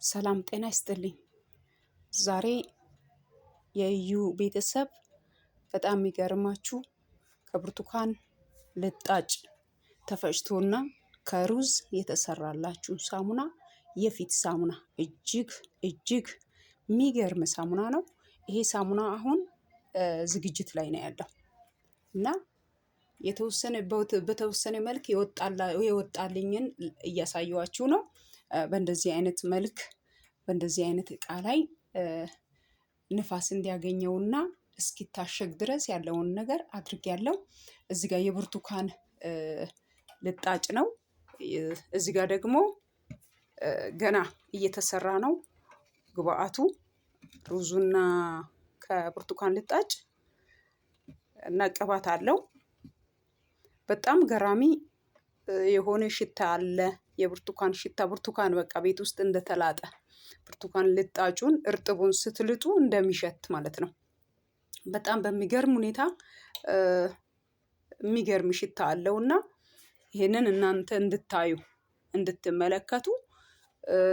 ሰላም ጤና ይስጥልኝ። ዛሬ የዩ ቤተሰብ በጣም የሚገርማችሁ ከብርቱካን ልጣጭ ተፈጭቶና ከሩዝ የተሰራላችሁ ሳሙና የፊት ሳሙና እጅግ የሚገርም ሳሙና ነው። ይሄ ሳሙና አሁን ዝግጅት ላይ ነው ያለው እና በተወሰነ መልክ የወጣልኝን እያሳየኋችሁ ነው። በእንደዚህ አይነት መልክ በእንደዚህ አይነት እቃ ላይ ንፋስ እንዲያገኘውና እስኪታሸግ ድረስ ያለውን ነገር አድርጌያለሁ። እዚህ ጋር የብርቱካን ልጣጭ ነው። እዚህ ጋር ደግሞ ገና እየተሰራ ነው ግብአቱ ሩዙና ከብርቱካን ልጣጭ እና ቅባት አለው። በጣም ገራሚ የሆነ ሽታ አለ። የብርቱካን ሽታ ብርቱካን በቃ ቤት ውስጥ እንደተላጠ ብርቱካን ልጣጩን እርጥቡን ስትልጡ እንደሚሸት ማለት ነው። በጣም በሚገርም ሁኔታ የሚገርም ሽታ አለውና ይሄንን እናንተ እንድትመለከቱ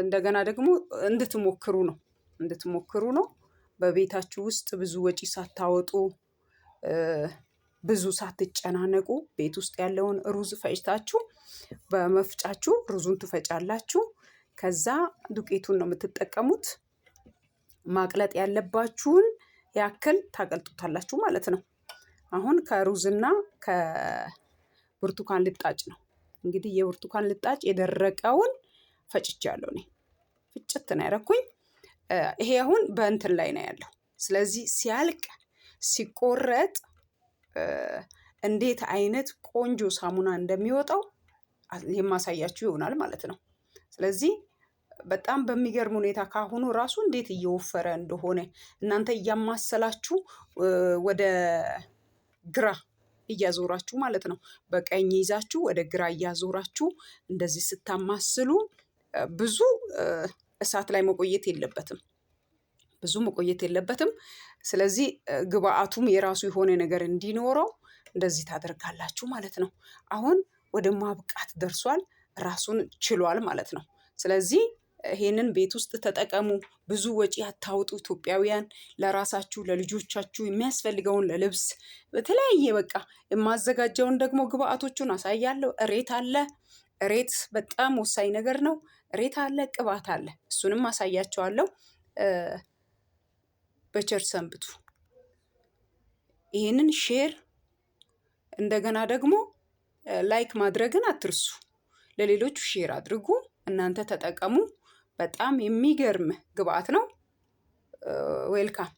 እንደገና ደግሞ እንድትሞክሩ ነው። በቤታችሁ ውስጥ ብዙ ወጪ ሳታወጡ ብዙ ሳትጨናነቁ ቤት ውስጥ ያለውን ሩዝ ፈጭታችሁ በመፍጫችሁ ሩዙን ትፈጫላችሁ። ከዛ ዱቄቱን ነው የምትጠቀሙት። ማቅለጥ ያለባችሁን ያክል ታቀልጡታላችሁ ማለት ነው። አሁን ከሩዝና ከብርቱካን ልጣጭ ነው እንግዲህ የብርቱካን ልጣጭ የደረቀውን ፈጭቻለሁ እኔ ፍጭት ነው ያደረኩኝ። ይሄ አሁን በእንትን ላይ ነው ያለው። ስለዚህ ሲያልቅ ሲቆረጥ እንዴት አይነት ቆንጆ ሳሙና እንደሚወጣው የማሳያችሁ ይሆናል ማለት ነው። ስለዚህ በጣም በሚገርም ሁኔታ ካሁኑ ራሱ እንዴት እየወፈረ እንደሆነ እናንተ እያማሰላችሁ ወደ ግራ እያዞራችሁ ማለት ነው። በቀኝ ይዛችሁ ወደ ግራ እያዞራችሁ እንደዚህ ስታማስሉ ብዙ እሳት ላይ መቆየት የለበትም። ስለዚህ ግብአቱም የራሱ የሆነ ነገር እንዲኖረው እንደዚህ ታደርጋላችሁ ማለት ነው። አሁን ወደ ማብቃት ደርሷል፣ ራሱን ችሏል ማለት ነው። ስለዚህ ይሄንን ቤት ውስጥ ተጠቀሙ። ብዙ ወጪ አታውጡ ኢትዮጵያውያን። ለራሳችሁ ለልጆቻችሁ የሚያስፈልገውን ለልብስ በተለያየ በቃ የማዘጋጀውን ደግሞ ግብአቶቹን አሳያለሁ። እሬት አለ። እሬት በጣም ወሳኝ ነገር ነው። እሬት አለ፣ ቅባት አለ። እሱንም አሳያቸዋለሁ። በቸር ሰንብቱ። ይሄንን ሼር እንደገና ደግሞ ላይክ ማድረግን አትርሱ። ለሌሎቹ ሼር አድርጉ። እናንተ ተጠቀሙ። በጣም የሚገርም ግብአት ነው። ዌልካም